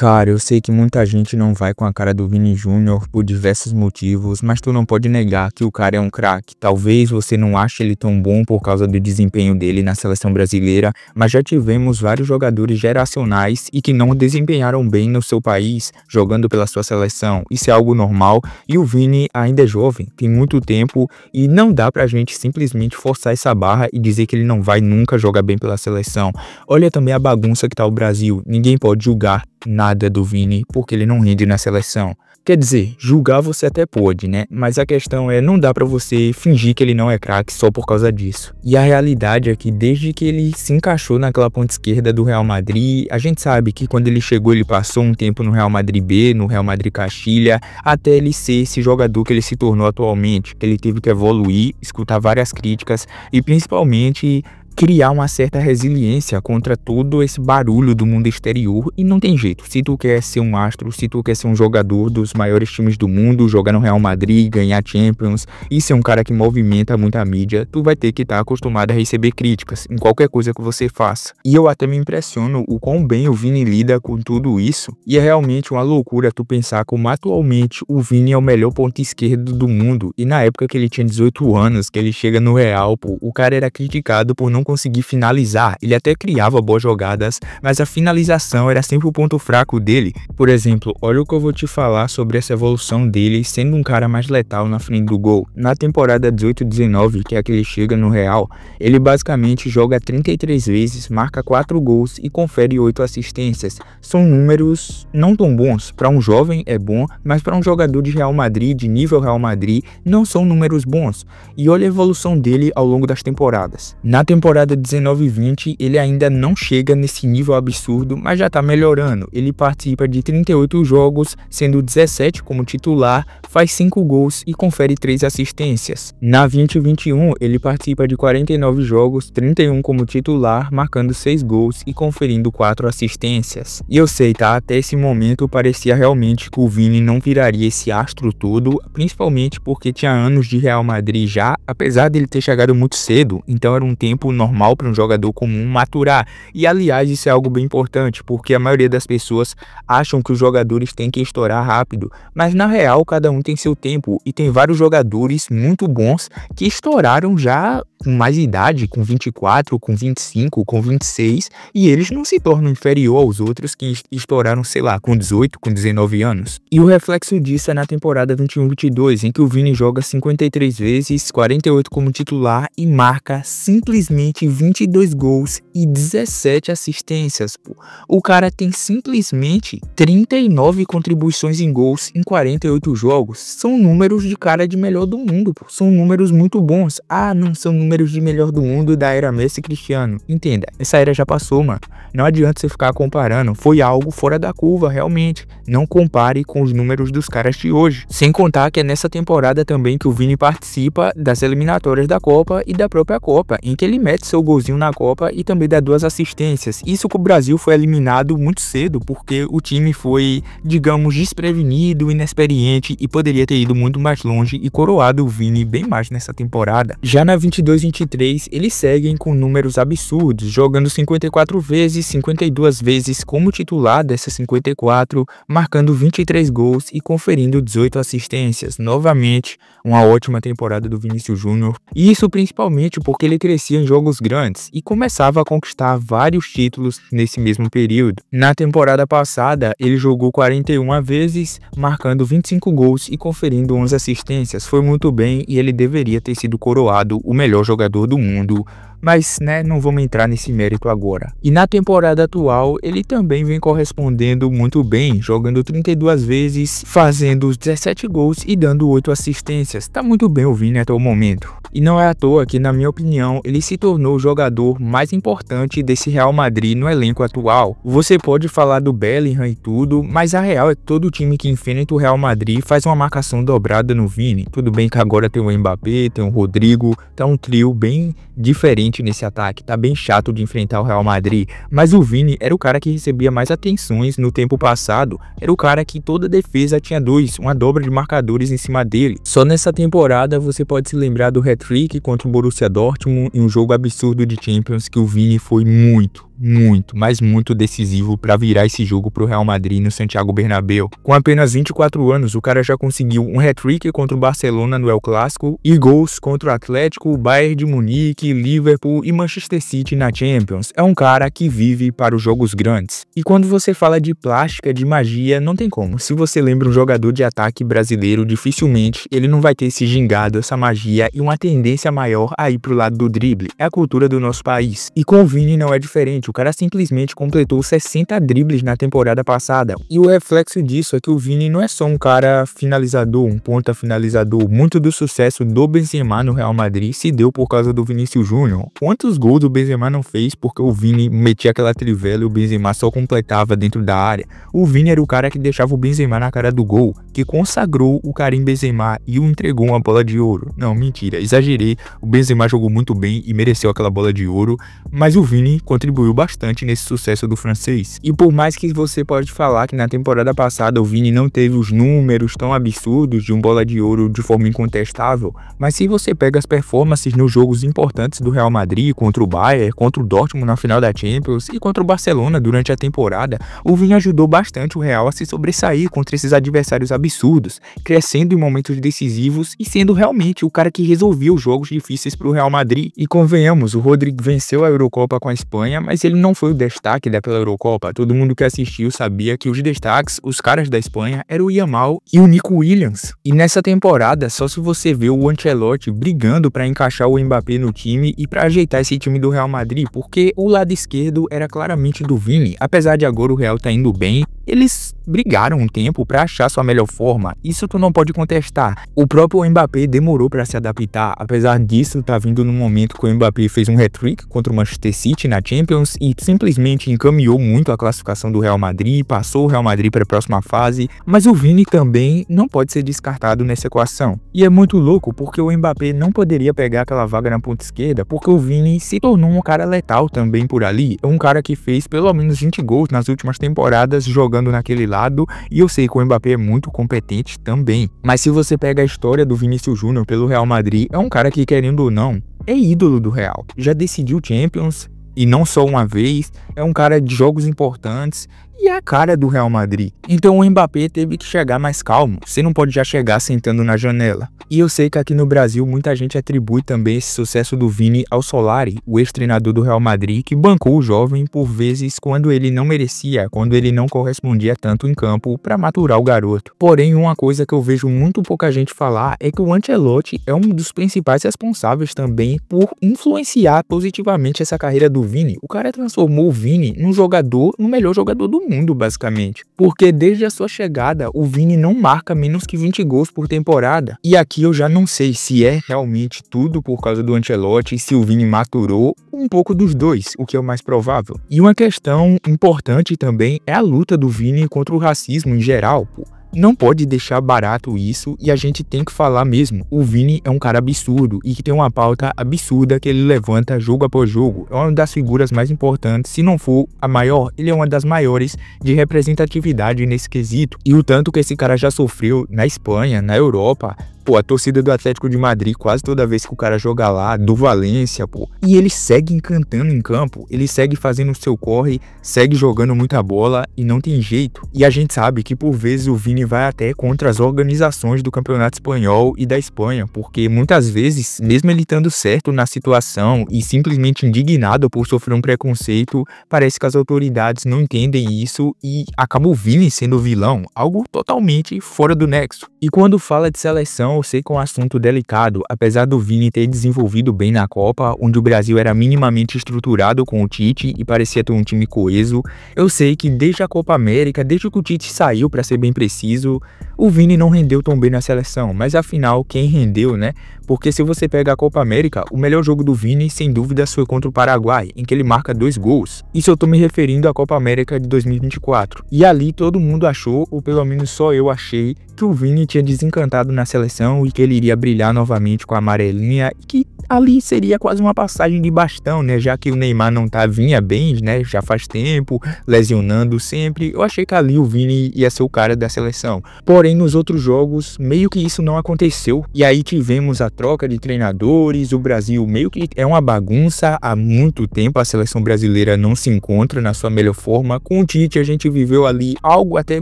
Cara, eu sei que muita gente não vai com a cara do Vini Júnior por diversos motivos, mas tu não pode negar que o cara é um craque. Talvez você não ache ele tão bom por causa do desempenho dele na seleção brasileira, mas já tivemos vários jogadores geracionais e que não desempenharam bem no seu país, jogando pela sua seleção. Isso é algo normal e o Vini ainda é jovem, tem muito tempo e não dá pra gente simplesmente forçar essa barra e dizer que ele não vai nunca jogar bem pela seleção. Olha também a bagunça que tá o Brasil, ninguém pode julgar nada do Vini porque ele não rende na seleção. Quer dizer, julgar você até pode, né? Mas a questão é, não dá pra você fingir que ele não é craque só por causa disso. E a realidade é que desde que ele se encaixou naquela ponta esquerda do Real Madrid, a gente sabe que quando ele chegou ele passou um tempo no Real Madrid B, no Real Madrid Castilha, até ele ser esse jogador que ele se tornou atualmente, que ele teve que evoluir, escutar várias críticas e principalmente criar uma certa resiliência contra todo esse barulho do mundo exterior. E não tem jeito, se tu quer ser um astro, se tu quer ser um jogador dos maiores times do mundo, jogar no Real Madrid, ganhar Champions e ser um cara que movimenta muita mídia, tu vai ter que estar acostumado a receber críticas em qualquer coisa que você faça. E eu até me impressiono o quão bem o Vini lida com tudo isso, e é realmente uma loucura tu pensar como atualmente o Vini é o melhor ponta esquerdo do mundo, e na época que ele tinha 18 anos, que ele chega no Real, pô, o cara era criticado por não conseguir finalizar. Ele até criava boas jogadas, mas a finalização era sempre o ponto fraco dele. Por exemplo, olha o que eu vou te falar sobre essa evolução dele sendo um cara mais letal na frente do gol. Na temporada 18-19, que é a que ele chega no Real, ele basicamente joga 33 vezes, marca 4 gols e confere 8 assistências. São números não tão bons. Para um jovem é bom, mas para um jogador de Real Madrid, de nível Real Madrid, não são números bons. E olha a evolução dele ao longo das temporadas. Na temporada 19-20, ele ainda não chega nesse nível absurdo, mas já tá melhorando. Ele participa de 38 jogos, sendo 17 como titular, faz 5 gols e confere 3 assistências. Na 20-21, ele participa de 49 jogos, 31 como titular, marcando 6 gols e conferindo 4 assistências. E eu sei, tá? Até esse momento parecia realmente que o Vini não viraria esse astro todo, principalmente porque tinha anos de Real Madrid já, apesar dele ter chegado muito cedo, então era um tempo normal para um jogador comum maturar. E aliás, isso é algo bem importante, porque a maioria das pessoas acham que os jogadores têm que estourar rápido, mas na real cada um tem seu tempo e tem vários jogadores muito bons que estouraram já com mais idade, com 24, com 25, com 26, e eles não se tornam inferior aos outros que estouraram, sei lá, com 18, com 19 anos. E o reflexo disso é na temporada 21-22, em que o Vini joga 53 vezes, 48 como titular e marca simplesmente 22 gols e 17 assistências, pô. O cara tem simplesmente 39 contribuições em gols em 48 jogos. São números de cara de melhor do mundo, pô. São números muito bons. Ah, não são números de melhor do mundo da era Messi e Cristiano. Entenda, essa era já passou, mano. Não adianta você ficar comparando. Foi algo fora da curva, realmente. Não compare com os números dos caras de hoje. Sem contar que é nessa temporada também que o Vini participa das eliminatórias da Copa e da própria Copa, em que ele mete seu golzinho na Copa e também dá 2 assistências. Isso que o Brasil foi eliminado muito cedo, porque o time foi, digamos, desprevenido, inexperiente e poderia ter ido muito mais longe e coroado o Vini bem mais nessa temporada. Já na 22-23, eles seguem com números absurdos, jogando 54 vezes, 52 vezes como titular dessas 54, marcando 23 gols e conferindo 18 assistências. Novamente, uma ótima temporada do Vinícius Júnior. E isso principalmente porque ele crescia em jogos grandes e começava a conquistar vários títulos nesse mesmo período. Na temporada passada, ele jogou 41 vezes, marcando 25 gols e conferindo 11 assistências. Foi muito bem e ele deveria ter sido coroado o melhor jogador do mundo. Mas, né, não vamos entrar nesse mérito agora. E na temporada atual, ele também vem correspondendo muito bem, jogando 32 vezes, fazendo 17 gols e dando 8 assistências. Tá muito bem o Vini até o momento. E não é à toa que, na minha opinião, ele se tornou o jogador mais importante desse Real Madrid no elenco atual. Você pode falar do Bellingham e tudo, mas a real é que todo time que enfrenta o Real Madrid faz uma marcação dobrada no Vini. Tudo bem que agora tem o Mbappé, tem o Rodrigo, tá um trio bem diferente nesse ataque, tá bem chato de enfrentar o Real Madrid, mas o Vini era o cara que recebia mais atenções no tempo passado, era o cara que toda defesa tinha uma dobra de marcadores em cima dele. Só nessa temporada você pode se lembrar do hat-trick contra o Borussia Dortmund em um jogo absurdo de Champions que o Vini foi muito muito, mas muito decisivo para virar esse jogo pro Real Madrid no Santiago Bernabéu. Com apenas 24 anos, o cara já conseguiu um hat-trick contra o Barcelona no El Clásico e gols contra o Atlético, Bayern de Munique, Liverpool e Manchester City na Champions. É um cara que vive para os jogos grandes. E quando você fala de plástica, de magia, não tem como. Se você lembra um jogador de ataque brasileiro, dificilmente ele não vai ter esse gingado, essa magia e uma tendência maior a ir pro lado do drible. É a cultura do nosso país. E com o Vini não é diferente. O cara simplesmente completou 60 dribles na temporada passada. E o reflexo disso é que o Vini não é só um cara finalizador, um ponta finalizador. Muito do sucesso do Benzema no Real Madrid se deu por causa do Vinícius Júnior. Quantos gols o Benzema não fez porque o Vini metia aquela trivela e o Benzema só completava dentro da área? O Vini era o cara que deixava o Benzema na cara do gol, que consagrou o Karim Benzema e o entregou uma bola de ouro. Não, mentira, exagerei. O Benzema jogou muito bem e mereceu aquela bola de ouro, mas o Vini contribuiu bastante nesse sucesso do francês. E por mais que você pode falar que na temporada passada o Vini não teve os números tão absurdos de um bola de ouro de forma incontestável, mas se você pega as performances nos jogos importantes do Real Madrid, contra o Bayern, contra o Dortmund na final da Champions e contra o Barcelona durante a temporada, o Vini ajudou bastante o Real a se sobressair contra esses adversários absurdos, crescendo em momentos decisivos e sendo realmente o cara que resolvia os jogos difíceis para o Real Madrid. E convenhamos, o Rodrigo venceu a Eurocopa com a Espanha, mas ele não foi o destaque daquela Eurocopa. Todo mundo que assistiu sabia que os destaques, os caras da Espanha, eram o Yamal e o Nico Williams. E nessa temporada, só se você vê o Ancelotti brigando para encaixar o Mbappé no time e para ajeitar esse time do Real Madrid, porque o lado esquerdo era claramente do Vini. Apesar de agora o Real tá indo bem, eles brigaram um tempo para achar sua melhor forma. Isso tu não pode contestar. O próprio Mbappé demorou para se adaptar. Apesar disso, tá vindo num momento que o Mbappé fez um hat-trick contra o Manchester City na Champions e simplesmente encaminhou muito a classificação do Real Madrid, passou o Real Madrid para a próxima fase, mas o Vini também não pode ser descartado nessa equação. E é muito louco porque o Mbappé não poderia pegar aquela vaga na ponta esquerda, porque o Vini se tornou um cara letal também por ali. É um cara que fez pelo menos 20 gols nas últimas temporadas jogando naquele lado, e eu sei que o Mbappé é muito competente também. Mas se você pega a história do Vinícius Júnior pelo Real Madrid, é um cara que, querendo ou não, é ídolo do Real. Já decidiu Champions, e não só uma vez, é um cara de jogos importantes e é a cara do Real Madrid. Então o Mbappé teve que chegar mais calmo. Você não pode já chegar sentando na janela. E eu sei que aqui no Brasil muita gente atribui também esse sucesso do Vini ao Solari, o ex-treinador do Real Madrid, que bancou o jovem por vezes quando ele não merecia, quando ele não correspondia tanto em campo para maturar o garoto. Porém, uma coisa que eu vejo muito pouca gente falar é que o Ancelotti é um dos principais responsáveis também por influenciar positivamente essa carreira do Vini. O cara transformou o Vini num jogador, no melhor jogador do mundo, basicamente. Porque desde a sua chegada, o Vini não marca menos que 20 gols por temporada. E aqui eu já não sei se é realmente tudo por causa do Ancelotti, se o Vini maturou, um pouco dos dois, o que é o mais provável. E uma questão importante também é a luta do Vini contra o racismo em geral, pô. Não pode deixar barato isso e a gente tem que falar mesmo. O Vini é um cara absurdo e que tem uma pauta absurda que ele levanta jogo após jogo. É uma das figuras mais importantes, se não for a maior, ele é uma das maiores de representatividade nesse quesito. E o tanto que esse cara já sofreu na Espanha, na Europa. Pô, a torcida do Atlético de Madrid, quase toda vez que o cara joga lá, do Valência, pô. E ele segue encantando em campo, ele segue fazendo o seu corre, segue jogando muita bola e não tem jeito. E a gente sabe que por vezes o Vini vai até contra as organizações do Campeonato Espanhol e da Espanha, porque muitas vezes, mesmo ele estando certo na situação e simplesmente indignado por sofrer um preconceito, parece que as autoridades não entendem isso e acaba o Vini sendo o vilão, algo totalmente fora do nexo. E quando fala de seleção, eu sei que é um assunto delicado, apesar do Vini ter desenvolvido bem na Copa, onde o Brasil era minimamente estruturado com o Tite e parecia ter um time coeso. Eu sei que desde a Copa América, desde que o Tite saiu, para ser bem preciso, o Vini não rendeu tão bem na seleção, mas afinal, quem rendeu, né? Porque se você pega a Copa América, o melhor jogo do Vini, sem dúvidas, foi contra o Paraguai, em que ele marca 2 gols. Isso eu tô me referindo à Copa América de 2024. E ali todo mundo achou, ou pelo menos só eu achei, que o Vini tinha desencantado na seleção e que ele iria brilhar novamente com a amarelinha e que ali seria quase uma passagem de bastão, né? Já que o Neymar não vinha bem, né? Já faz tempo, lesionando sempre. Eu achei que ali o Vini ia ser o cara da seleção. Porém, Porém, nos outros jogos, meio que isso não aconteceu. E aí tivemos a troca de treinadores, o Brasil meio que é uma bagunça há muito tempo, a seleção brasileira não se encontra na sua melhor forma. Com o Tite a gente viveu ali algo até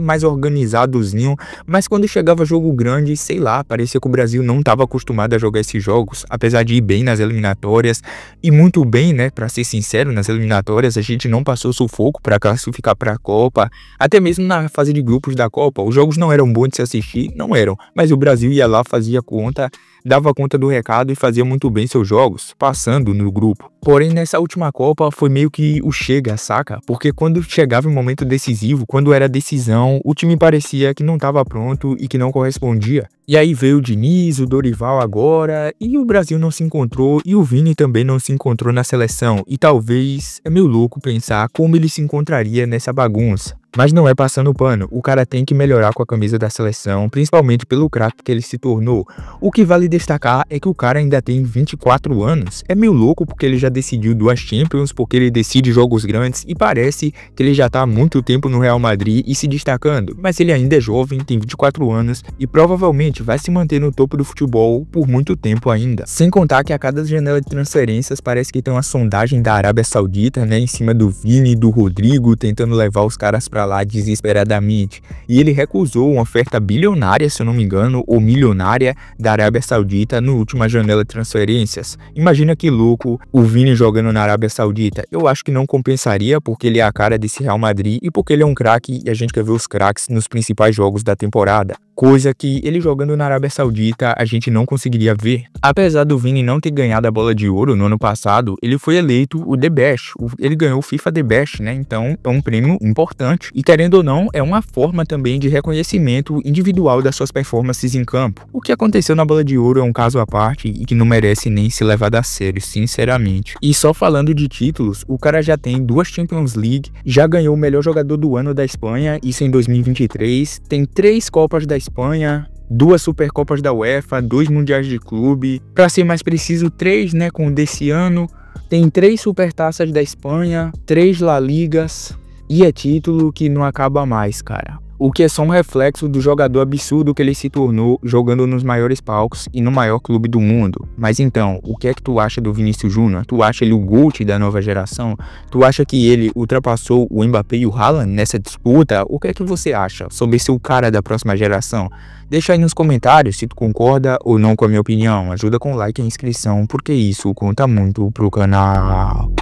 mais organizadozinho, mas quando chegava jogo grande, sei lá, parecia que o Brasil não estava acostumado a jogar esses jogos, apesar de ir bem nas eliminatórias, e muito bem, né, pra ser sincero, nas eliminatórias a gente não passou sufoco para classificar para a Copa, até mesmo na fase de grupos da Copa, os jogos não eram bons de se assistir, não eram, mas o Brasil ia lá, fazia conta, dava conta do recado e fazia muito bem seus jogos, passando no grupo. Porém, nessa última Copa foi meio que o chega, saca? Porque quando chegava o momento decisivo, quando era decisão, o time parecia que não estava pronto e que não correspondia. E aí veio o Diniz, o Dorival agora, e o Brasil não se encontrou, e o Vini também não se encontrou na seleção. E talvez é meio louco pensar como ele se encontraria nessa bagunça. Mas não é passando pano, o cara tem que melhorar com a camisa da seleção, principalmente pelo craque que ele se tornou. O que vale destacar é que o cara ainda tem 24 anos. É meio louco porque ele já decidiu 2 Champions, porque ele decide jogos grandes e parece que ele já tá há muito tempo no Real Madrid e se destacando. Mas ele ainda é jovem, tem 24 anos e provavelmente vai se manter no topo do futebol por muito tempo ainda. Sem contar que a cada janela de transferências parece que tem uma sondagem da Arábia Saudita, né, em cima do Vini e do Rodrigo, tentando levar os caras pra lá desesperadamente, e ele recusou uma oferta bilionária, se eu não me engano, ou milionária da Arábia Saudita na última janela de transferências. Imagina que louco o Vini jogando na Arábia Saudita. Eu acho que não compensaria porque ele é a cara desse Real Madrid e porque ele é um craque e a gente quer ver os craques nos principais jogos da temporada. Coisa que ele jogando na Arábia Saudita a gente não conseguiria ver. Apesar do Vini não ter ganhado a bola de ouro no ano passado, ele foi eleito o The Best. Ele ganhou o FIFA The Best, né? Então é um prêmio importante. E querendo ou não, é uma forma também de reconhecimento individual das suas performances em campo. O que aconteceu na bola de ouro é um caso à parte e que não merece nem ser levado a sério, sinceramente. E só falando de títulos, o cara já tem 2 Champions League, já ganhou o melhor jogador do ano da Espanha, isso em 2023, tem 3 Copas da Espanha, 2 Supercopas da UEFA, 2 Mundiais de Clube, pra ser mais preciso 3, né, com o desse ano, tem 3 Supertaças da Espanha, 3 La Ligas, e é título que não acaba mais, cara. O que é só um reflexo do jogador absurdo que ele se tornou jogando nos maiores palcos e no maior clube do mundo. Mas então, o que é que tu acha do Vinícius Júnior? Tu acha ele o GOAT da nova geração? Tu acha que ele ultrapassou o Mbappé e o Haaland nessa disputa? O que é que você acha sobre ser o cara da próxima geração? Deixa aí nos comentários se tu concorda ou não com a minha opinião. Ajuda com o like e a inscrição, porque isso conta muito pro canal.